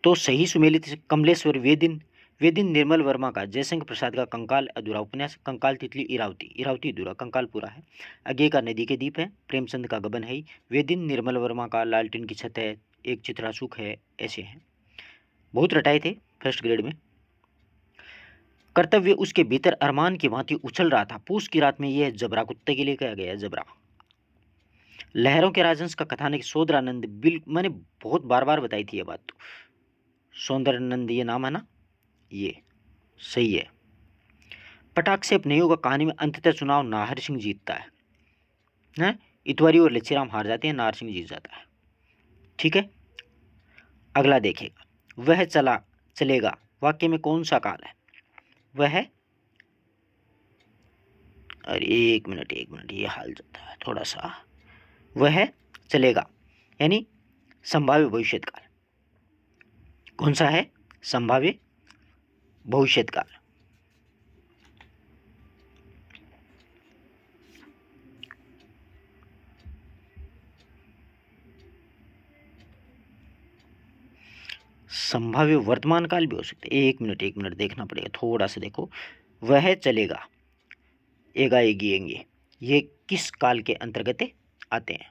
तो सही सुमेलित कमलेश्वर वेदिन, वेदिन निर्मल वर्मा का, जयशंकर प्रसाद का कंकाल अधूरा उपन्यास, कंकाल तितली इरावती, इरावती अधूरा, कंकाल पूरा है। अज्ञे का नदी के दीप है, प्रेमचंद का गबन है, वेदिन निर्मल वर्मा का लालटेन की छत है, एक चित्रासुख है, ऐसे हैं। बहुत रटाए थे फर्स्ट ग्रेड में। कर्तव्य उसके भीतर अरमान की भांति उछल रहा था, पूस की रात में यह जबरा, कुत्ते के लिए कहा गया है जबरा। लहरों के राजहंस का कथानक सौंदर्यानंद, बिल मैंने बहुत बार बार बताई थी ये बात, तो सौंदर्यानंद ये नाम है ना, ये सही है। पटाक्षेप नहीं होगा कहानी में, अंततः चुनाव नाहर सिंह जीतता है, इतवारी और लच्छीराम हार जाते हैं, नाहर सिंह जीत जाता है। ठीक है, अगला देखिएगा, वह चला चलेगा वाक्य में कौन सा काल है? वह, अरे एक मिनट ये हाल जाता है थोड़ा सा। वह चलेगा यानी संभाव्य भविष्यत काल, कौन सा है? संभाव्य भविष्यत काल। संभाव्य वर्तमान काल भी हो सकता है। एक मिनट देखना पड़ेगा थोड़ा सा, देखो वह चलेगा, एगा एगी एंगे, ये किस काल के अंतर्गत आते हैं?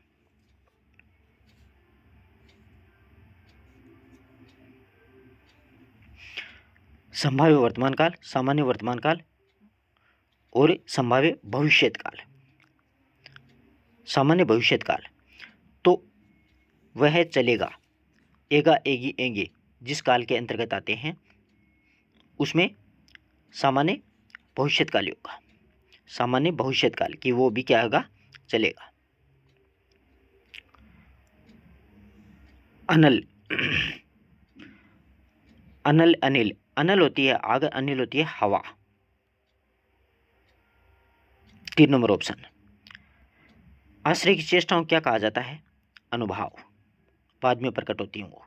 संभाव्य वर्तमान काल, सामान्य वर्तमान काल और संभाव्य भविष्यत काल। सामान्य भविष्यत काल, तो वह चलेगा, एगा एगी एंगे जिस काल के अंतर्गत आते हैं उसमें सामान्य भविष्यत काल होगा। सामान्य भविष्यत काल की वो भी क्या होगा? चलेगा। अनल, अनल अनिल, अनल होती है आग, अनिल होती है हवा। 3 नंबर ऑप्शन। आश्रय की चेष्टाओं क्या कहा जाता है? अनुभाव, बाद में प्रकट होती हूँ वो।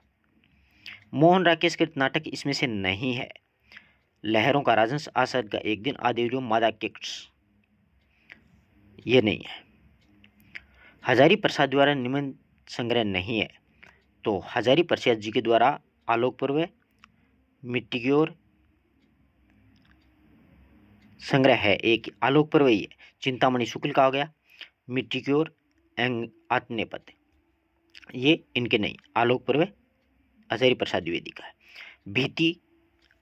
मोहन राकेश कृत नाटक इसमें से नहीं है। लहरों का राजहंस, आषाढ़ का एक दिन, आदिव्योम, मादा किक्स, ये नहीं है। हजारी प्रसाद द्वारा निबंध संग्रह नहीं है, तो हजारी प्रसाद जी के द्वारा आलोक पर्व, मिट्टी की ओर संग्रह है, एक आलोक पर्व ही है। चिंतामणि शुक्ल का हो गया, मिट्टी की ओर, आत्मनेपथ, ये इनके नहीं। आलोक पर्व हजारी प्रसाद द्विवेदी का है। भीति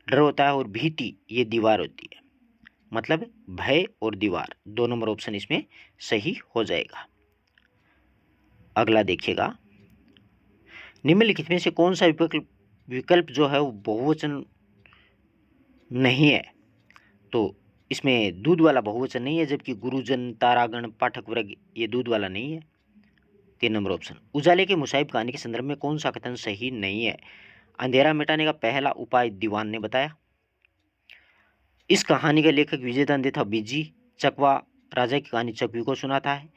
डर होता है और भीति ये दीवार होती है, मतलब भय और दीवार। 2 नंबर ऑप्शन इसमें सही हो जाएगा। अगला देखिएगा, निम्नलिखित में से कौन सा विकल्प जो है वो बहुवचन नहीं है? तो इसमें दूध वाला बहुवचन नहीं है, जबकि गुरुजन, तारागण, पाठक वर्ग ये दूध वाला नहीं है। 3 नंबर ऑप्शन। उजाले के मुसाहिब कहानी के संदर्भ में कौन सा कथन सही नहीं है? अंधेरा मिटाने का पहला उपाय दीवान ने बताया। इस कहानी का लेखक विजयदान था बीजी। चकवा राजा की कहानी चकवी को सुनाता है।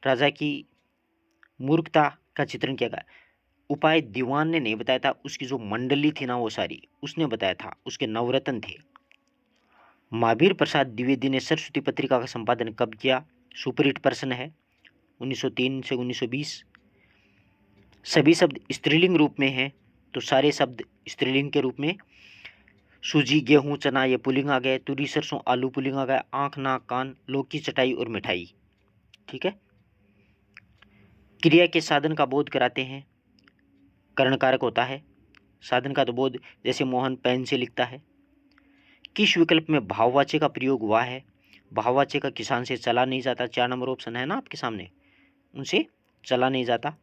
राजा की मूर्खता का चित्रण किया गया। उपाय दीवान ने नहीं बताया था, उसकी जो मंडली थी ना वो सारी उसने बताया था, उसके नवरत्न थे। महावीर प्रसाद द्विवेदी ने सरस्वती पत्रिका का संपादन कब किया? सुपरहिट प्रश्न है, 1903 से 1920। सभी शब्द स्त्रीलिंग रूप में हैं, तो सारे शब्द स्त्रीलिंग के रूप में। सूजी, गेहूं, चना ये पुल्लिंग आ गए। तुरी, सरसों, आलू पुल्लिंग आ गया। आंख, नाक, कान, लोग की चटाई और मिठाई। ठीक है। क्रिया के साधन का बोध कराते हैं, करण कारक होता है। साधन का तो बोध, जैसे मोहन पेन से लिखता है। किस विकल्प में भाववाच्य का प्रयोग हुआ है? भाववाच्य का किसान से चला नहीं जाता, 4 नंबर ऑप्शन है ना आपके सामने, उनसे चला नहीं जाता।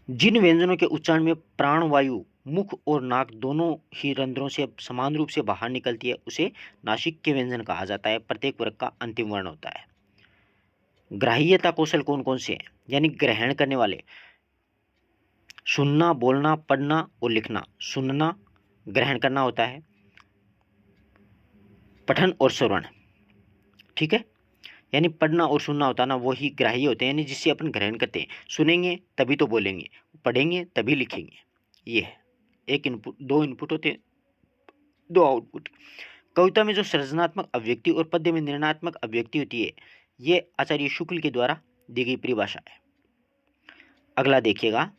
जिन व्यंजनों के उच्चारण में प्राणवायु मुख और नाक दोनों ही रंध्रों से समान रूप से बाहर निकलती है उसे नासिक के व्यंजन कहा जाता है। प्रत्येक वर्ग का अंतिम वर्ण होता है। ग्राह्यता कौशल कौन कौन से हैं? यानी ग्रहण करने वाले, सुनना, बोलना, पढ़ना और लिखना। सुनना ग्रहण करना होता है, पठन और श्रवण। ठीक है। यानी पढ़ना और सुनना होता है ना, वही ग्राह्य होते हैं, यानी जिससे अपन ग्रहण करते हैं। सुनेंगे तभी तो बोलेंगे, पढ़ेंगे तभी लिखेंगे। ये है, एक इनपुट, दो इनपुट होते हैं, दो आउटपुट। कविता में जो सृजनात्मक अभिव्यक्ति और पद्य में निर्णयात्मक अभिव्यक्ति होती है, ये आचार्य शुक्ल के द्वारा दी गई परिभाषा है। अगला देखिएगा,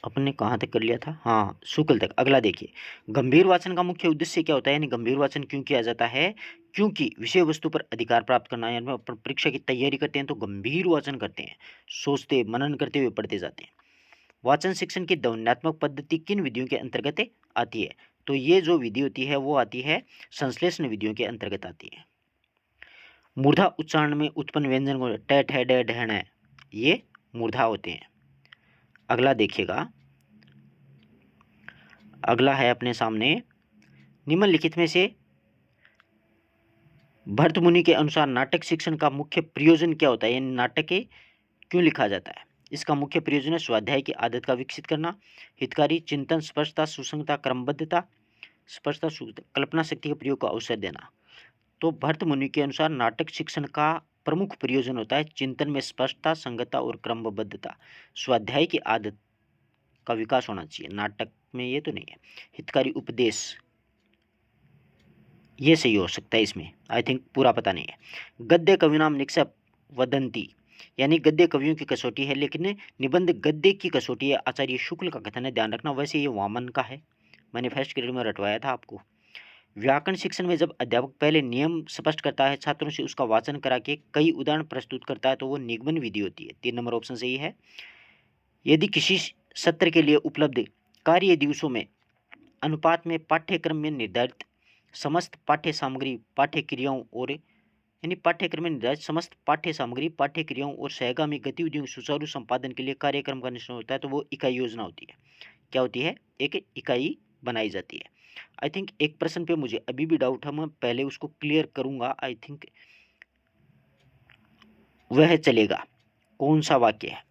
अपने कहाँ तक कर लिया था, हाँ शुक्ल तक। अगला देखिए, गंभीर वाचन का मुख्य उद्देश्य क्या होता है? यानी गंभीर वाचन क्यों किया जाता है? क्योंकि विषय वस्तु पर अधिकार प्राप्त करना, यानी अपन परीक्षा की तैयारी करते हैं तो गंभीर वाचन करते हैं, सोचते मनन करते हुए पढ़ते जाते हैं। वाचन शिक्षण की ध्वन्यात्मक पद्धति किन विधियों के अंतर्गत आती है? तो ये जो विधि होती है वो आती है संश्लेषण विधियों के अंतर्गत आती है। मूर्धा उच्चारण में उत्पन्न व्यंजन को ट, ठ, ड, ढ, ण, ये मूर्धा होते हैं। अगला देखिएगा, अगला है अपने सामने, निम्नलिखित में से भरत मुनि के अनुसार नाटक शिक्षण का मुख्य प्रयोजन क्या होता है? यानी नाटक क्यों लिखा जाता है? इसका मुख्य प्रयोजन है स्वाध्याय की आदत का विकसित करना, हितकारी, चिंतन, स्पष्टता, सुसंगता, क्रमबद्धता, स्पष्टता, कल्पना शक्ति के प्रयोग का अवसर देना। तो भरत मुनि के अनुसार नाटक शिक्षण का प्रमुख प्रयोजन होता है चिंतन में स्पष्टता, संगतता और क्रमबद्धता, स्वाध्याय की आदत का विकास होना चाहिए। नाटक में ये तो नहीं है। हितकारी उपदेश, ये सही हो सकता है, इसमें आई थिंक पूरा पता नहीं है। गद्य कविनाम निक्षेप वदंती, यानी गद्य कवियों की कसौटी है, लेकिन निबंध गद्य की कसौटी है, आचार्य शुक्ल का कथन है, ध्यान रखना। वैसे ये वामन का है, मैंने फर्स्ट ग्रेड में रटवाया था आपको। व्याकरण शिक्षण में जब अध्यापक पहले नियम स्पष्ट करता है, छात्रों से उसका वाचन करा के कई उदाहरण प्रस्तुत करता है, तो वो निगमन विधि होती है। 3 नंबर ऑप्शन सही है। यदि किसी सत्र के लिए उपलब्ध कार्य दिवसों में अनुपात में पाठ्यक्रम में निर्धारित समस्त पाठ्य सामग्री, पाठ्य क्रियाओं और यानी पाठ्यक्रम में निर्धारित समस्त पाठ्य सामग्री, पाठ्य क्रियाओं और सहगामी गतिविधियों के सुचारू संपादन के लिए कार्यक्रम का निश्चय होता है, तो वो इकाई योजना होती है। क्या होती है? एक इकाई बनाई जाती है। आई थिंक एक प्रश्न पे मुझे अभी भी डाउट है, मैं पहले उसको क्लियर करूंगा। आई थिंक वह चलेगा, कौन सा वाक्य है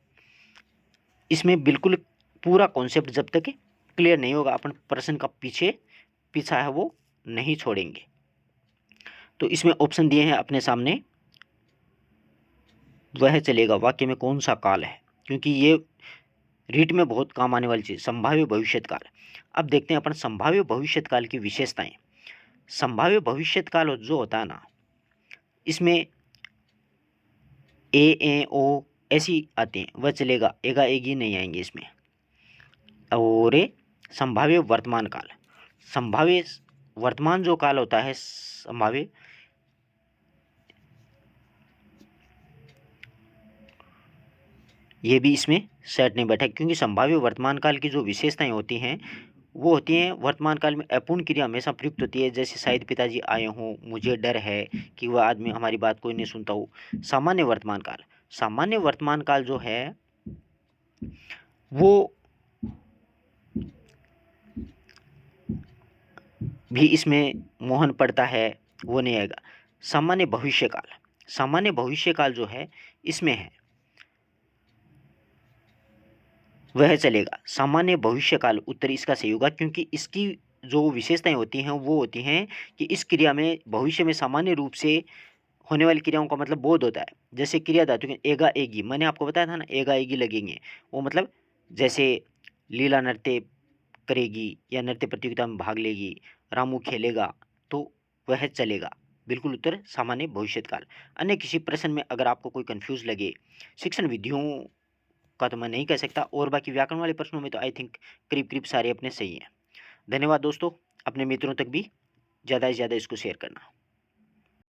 इसमें? बिल्कुल पूरा कॉन्सेप्ट जब तक क्लियर नहीं होगा, अपन प्रश्न का पीछा है वो नहीं छोड़ेंगे। तो इसमें ऑप्शन दिए हैं अपने सामने, वह चलेगा वाक्य में कौन सा काल है, क्योंकि ये रीट में बहुत काम आने वाली चीज, संभाव्य भविष्यत काल। अब देखते हैं अपन संभाव्य भविष्यत काल की विशेषताएं। संभाव्य भविष्यत काल जो होता है ना, इसमें ए ओ ऐसी आते हैं, वह चलेगा, एगा एगी नहीं आएंगे इसमें। और संभाव्य वर्तमान काल, संभाव्य वर्तमान जो काल होता है, संभाव्य ये भी इसमें सेट नहीं बैठा, क्योंकि संभाव्य वर्तमान काल की जो विशेषताएं होती हैं वो होती हैं, वर्तमान काल में अपूर्ण क्रिया हमेशा प्रयुक्त होती है, जैसे शायद पिताजी आए हों, मुझे डर है कि वह आदमी हमारी बात कोई नहीं सुनता हो। सामान्य वर्तमान काल, सामान्य वर्तमान काल जो है वो भी इसमें मोहन पड़ता है, वो नहीं आएगा। सामान्य भविष्य काल, सामान्य भविष्य काल जो है इसमें है, वह चलेगा। सामान्य भविष्य काल उत्तर इसका सही होगा, क्योंकि इसकी जो विशेषताएं होती हैं वो होती हैं कि इस क्रिया में भविष्य में सामान्य रूप से होने वाली क्रियाओं का मतलब बोध होता है। जैसे क्रिया धातु के एगा एगी, मैंने आपको बताया था ना, एगा एगी लगेंगे, वो मतलब जैसे लीला नृत्य करेगी या नृत्य प्रतियोगिता में भाग लेगी, रामू खेलेगा, तो वह चलेगा। बिल्कुल उत्तर सामान्य भविष्यत काल। अन्य किसी प्रश्न में अगर आपको कोई कंफ्यूज लगे, शिक्षण विधियों का तो मैं नहीं कह सकता, और बाकी व्याकरण वाले प्रश्नों में तो आई थिंक करीब करीब सारे अपने सही हैं। धन्यवाद दोस्तों, अपने मित्रों तक भी ज़्यादा से ज़्यादा इसको शेयर करना।